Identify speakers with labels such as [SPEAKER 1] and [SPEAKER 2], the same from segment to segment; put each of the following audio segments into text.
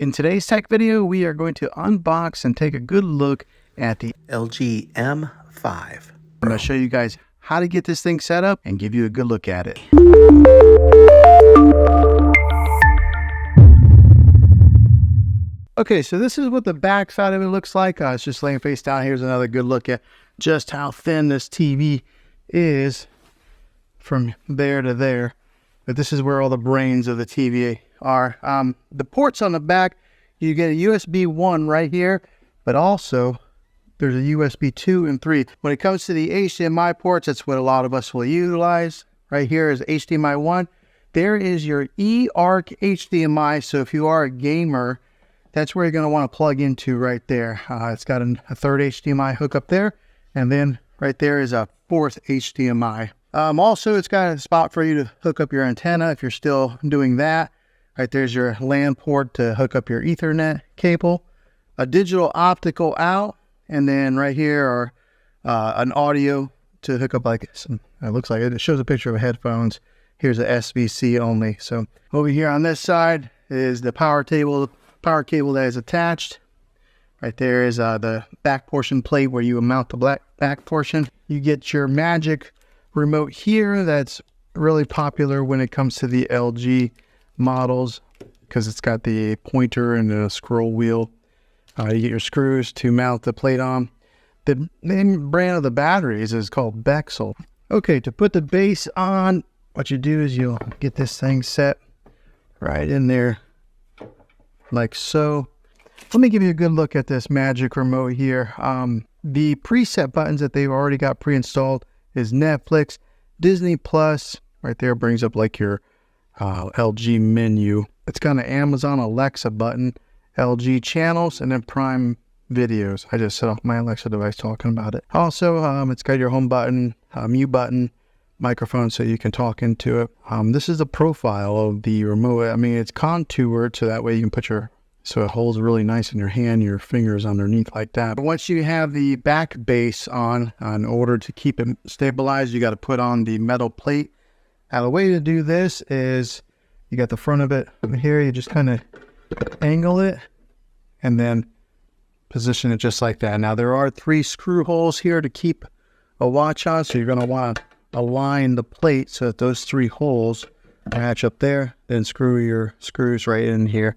[SPEAKER 1] In today's tech video, we are going to unbox and take a good look at the LG M5. I'm going to show you guys how to get this thing set up and give you a good look at it. Okay, so this is what the back side of it looks like. It's just laying face down. Here's another good look at just how thin this TV is from there to there. But this is where all the brains of the TV are. The ports on the back, you get a USB 1 right here, but also there's a USB 2 and 3. When it comes to the HDMI ports, that's what a lot of us will utilize. Right here is HDMI 1. There is your eARC HDMI. So if you are a gamer, that's where you're going to want to plug into right there. It's got a third HDMI hookup there. And then right there is a fourth HDMI. Also, it's got a spot for you to hook up your antenna if you're still doing that. Right there's your LAN port to hook up your Ethernet cable. A digital optical out. And then right here are an audio to hook up like some, it looks like it shows a picture of headphones. Here's a SBC only. So over here on this side is the power cable that is attached. Right there is the back portion plate where you mount the back portion. You get your Magic remote here. That's really popular when it comes to the LG models because it's got the pointer and the scroll wheel. You get your screws to mount the plate on. The name brand of the batteries is called Bexel. Okay, to put the base on, what you do is you'll get this thing set right in there like so. Let me give you a good look at this Magic remote here. The preset buttons that they've already got pre-installed is Netflix, Disney Plus. Right there brings up like your LG menu. It's got an Amazon Alexa button, LG channels, and then Prime videos. I just set off my Alexa device talking about it. Also, it's got your home button, mute button, microphone so you can talk into it. This is the profile of the remote. I mean, it's contoured so that way you can put so it holds really nice in your hand, your fingers underneath like that. But once you have the back base on, in order to keep it stabilized, you got to put on the metal plate. Now the way to do this is you got the front of it here, you just kind of angle it and then position it just like that. Now there are 3 screw holes here to keep a watch on, so you're going to want to align the plate so that those 3 holes match up there, then screw your screws right in here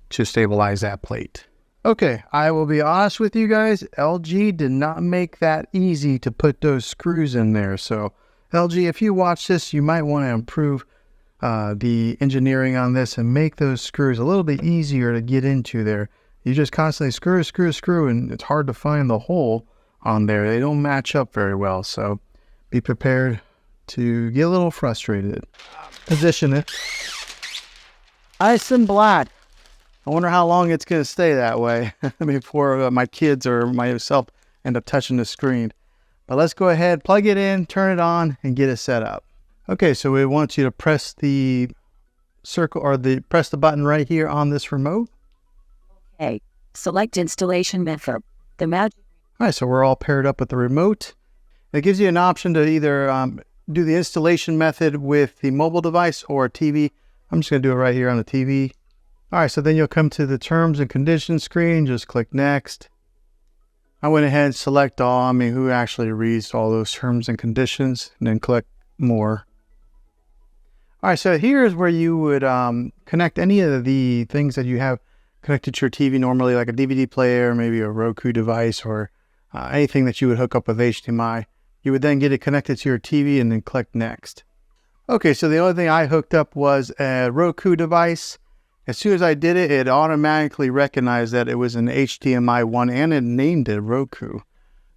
[SPEAKER 1] to stabilize that plate. Okay, I will be honest with you guys, LG did not make that easy to put those screws in there. So LG, if you watch this, you might want to improve the engineering on this and make those screws a little bit easier to get into there. You just constantly screw, and it's hard to find the hole on there. They don't match up very well, so be prepared to get a little frustrated. Position it. Ice and black. I wonder how long it's going to stay that way before my kids or myself end up touching the screen. But let's go ahead, plug it in, turn it on, and get it set up. Okay, so we want you to press the circle or press the button right here on this remote.
[SPEAKER 2] Okay, select installation method. The Magic.
[SPEAKER 1] All right, so we're all paired up with the remote. It gives you an option to either do the installation method with the mobile device or a TV. I'm just going to do it right here on the TV. All right, so then you'll come to the terms and conditions screen. Just click next. I went ahead and select all. I mean, who actually reads all those terms and conditions, and then click more. All right, so here's where you would connect any of the things that you have connected to your TV normally, like a DVD player, maybe a Roku device, or anything that you would hook up with HDMI. You would then get it connected to your TV and then click next. Okay, so the only thing I hooked up was a Roku device. As soon as I did it, it automatically recognized that it was an HDMI 1 and it named it Roku.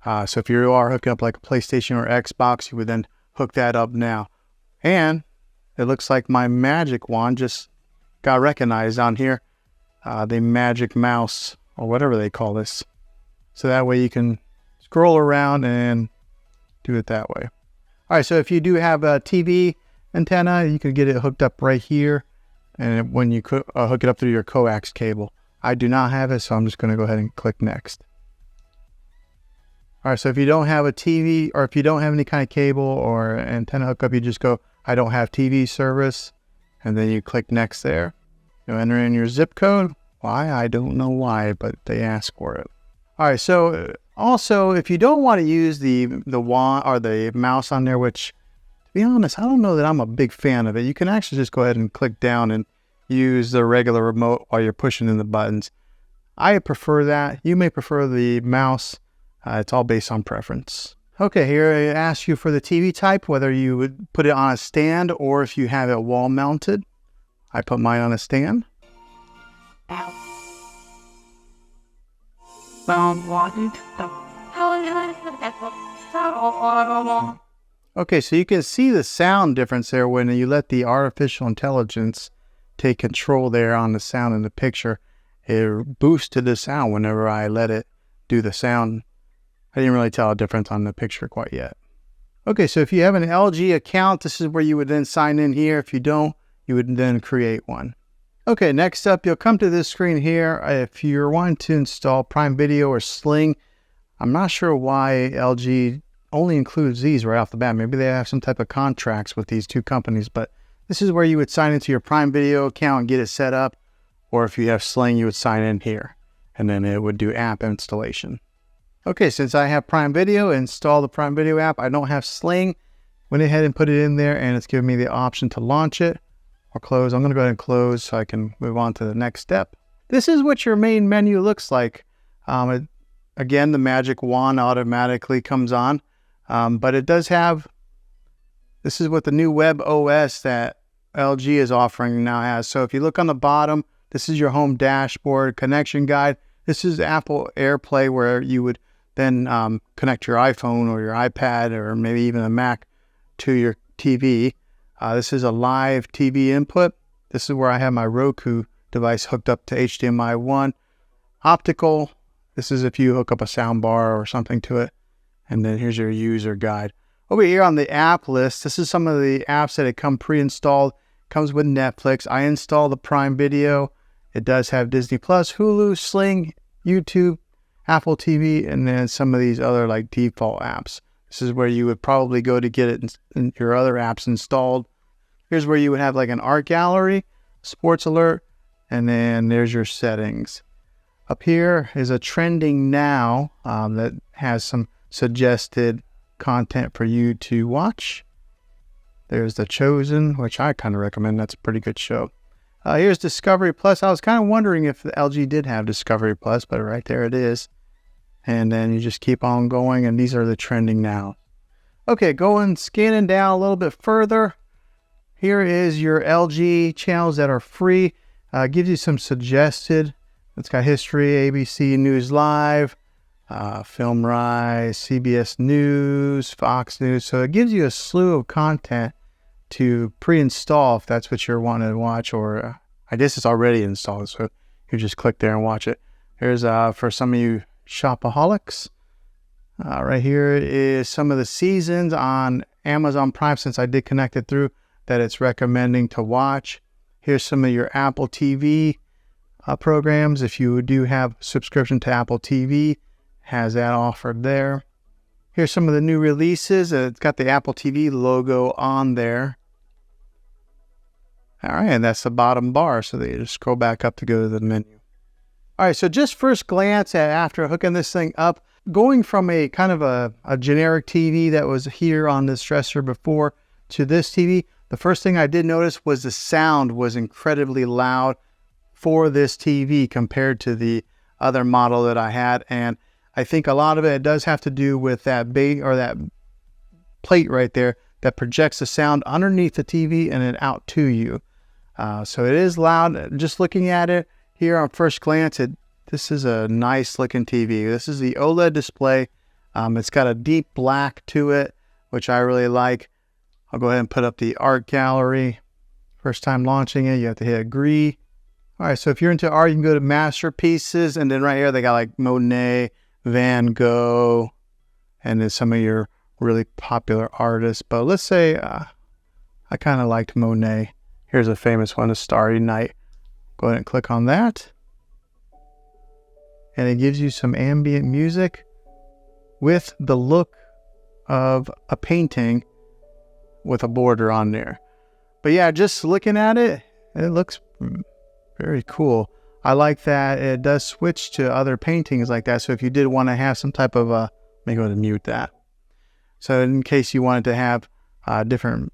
[SPEAKER 1] So if you are hooking up like a PlayStation or Xbox, you would then hook that up now. And it looks like my Magic Wand just got recognized on here. The Magic Mouse or whatever they call this. So that way you can scroll around and do it that way. All right, so if you do have a TV antenna, you can get it hooked up right here. And when you hook it up through your coax cable. I do not have it, so I'm just going to go ahead and click next. All right, so if you don't have a TV or if you don't have any kind of cable or antenna hookup, you just go, I don't have TV service, and then you click next there. You enter in your zip code. Why? I don't know why, but they ask for it. All right, so also, if you don't want to use the wand or the mouse on there, which, to be honest, I don't know that I'm a big fan of it. You can actually just go ahead and click down and use the regular remote while you're pushing in the buttons. I prefer that. You may prefer the mouse. It's all based on preference. Okay, here it asks you for the TV type, whether you would put it on a stand or if you have it wall mounted. I put mine on a stand. Okay, so you can see the sound difference there when you let the artificial intelligence take control there on the sound in the picture. It boosted the sound whenever I let it do the sound. I didn't really tell a difference on the picture quite yet. Okay, so if you have an LG account, this is where you would then sign in here. If you don't, you would then create one. Okay, next up, you'll come to this screen here. If you're wanting to install Prime Video or Sling, I'm not sure why LG only includes these right off the bat. Maybe they have some type of contracts with these two companies, but this is where you would sign into your Prime Video account and get it set up. Or if you have Sling, you would sign in here, and then it would do app installation. Okay, since I have Prime Video, install the Prime Video app. I don't have Sling. Went ahead and put it in there, and it's giving me the option to launch it or close. I'm going to go ahead and close so I can move on to the next step. This is what your main menu looks like. Again, the magic wand automatically comes on, but it does have, this is what the new web OS that LG is offering now has. So if you look on the bottom, this is your home dashboard, connection guide. This is Apple AirPlay, where you would then connect your iPhone or your iPad or maybe even a Mac to your TV. This is a live TV input. This is where I have my Roku device hooked up to HDMI 1. Optical, this is if you hook up a sound bar or something to it. And then here's your user guide. Over here on the app list, this is some of the apps that come pre-installed. Comes with Netflix. I installed the Prime Video. It does have Disney Plus, Hulu, Sling, YouTube, Apple TV, and then some of these other like default apps. This is where you would probably go to get it in your other apps installed. Here's where you would have like an art gallery, sports alert, and then there's your settings. Up here is a trending now that has some suggested content for you to watch. There's The Chosen, which I kind of recommend. That's a pretty good show. Here's Discovery Plus. I was kind of wondering if the LG did have Discovery Plus, but right there it is. And then you just keep on going, and these are the trending now. Okay, going scanning down a little bit further. Here is your LG channels that are free. Gives you some suggested. It's got history, ABC News Live, Film Rise, CBS News, Fox News. So it gives you a slew of content to pre-install if that's what you're wanting to watch, or I guess it's already installed, so you just click there and watch it. Here's for some of you shopaholics. Right here is some of the seasons on Amazon Prime, since I did connect it through, that it's recommending to watch. Here's some of your Apple TV programs. If you do have subscription to Apple TV, has that offered there. Here's some of the new releases. It's got the Apple TV logo on there. All right, and that's the bottom bar, so that you just scroll back up to go to the menu. All right, so just first glance at after hooking this thing up, going from a kind of a generic TV that was here on this dresser before to this TV, the first thing I did notice was the sound was incredibly loud for this TV compared to the other model that I had. And I think a lot of it does have to do with that that plate right there that projects the sound underneath the TV and then out to you. So it is loud. Just looking at it here on first glance, this is a nice looking TV. This is the OLED display. It's got a deep black to it, which I really like. I'll go ahead and put up the art gallery. First time launching it, you have to hit agree. All right, so if you're into art, you can go to masterpieces, and then right here they got like Monet, Van Gogh, and then some of your really popular artists. But let's say I kind of liked Monet. Here's a famous one, A Starry Night. Go ahead and click on that. And it gives you some ambient music with the look of a painting with a border on there. But yeah, just looking at it, it looks Very cool. I like that it does switch to other paintings like that. So if you did want to have some type of let me go ahead and mute that. So in case you wanted to have different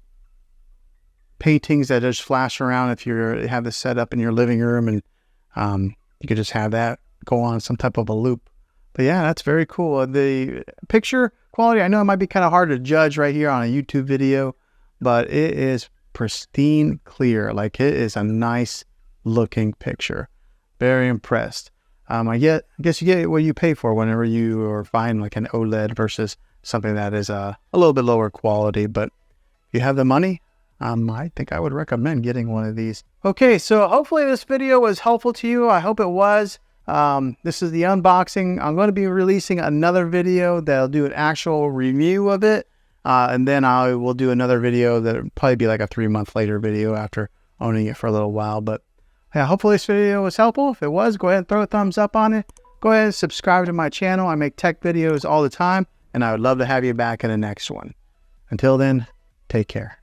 [SPEAKER 1] paintings that just flash around, if you have this set up in your living room, and you could just have that go on some type of a loop. But yeah, that's very cool. The picture quality, I know it might be kind of hard to judge right here on a YouTube video, but it is pristine clear. Like, it is a nice looking picture. Very impressed. I guess you get what you pay for whenever you are buying like an OLED versus something that is a little bit lower quality. But if you have the money, I think I would recommend getting one of these. Okay, so hopefully this video was helpful to you. I hope it was. This is the unboxing. I'm going to be releasing another video that'll do an actual review of it. And then I will do another video that'll probably be like a 3-month later video after owning it for a little while. But yeah, hopefully this video was helpful. If it was, go ahead and throw a thumbs up on it. Go ahead and subscribe to my channel. I make tech videos all the time, and I would love to have you back in the next one. Until then, take care.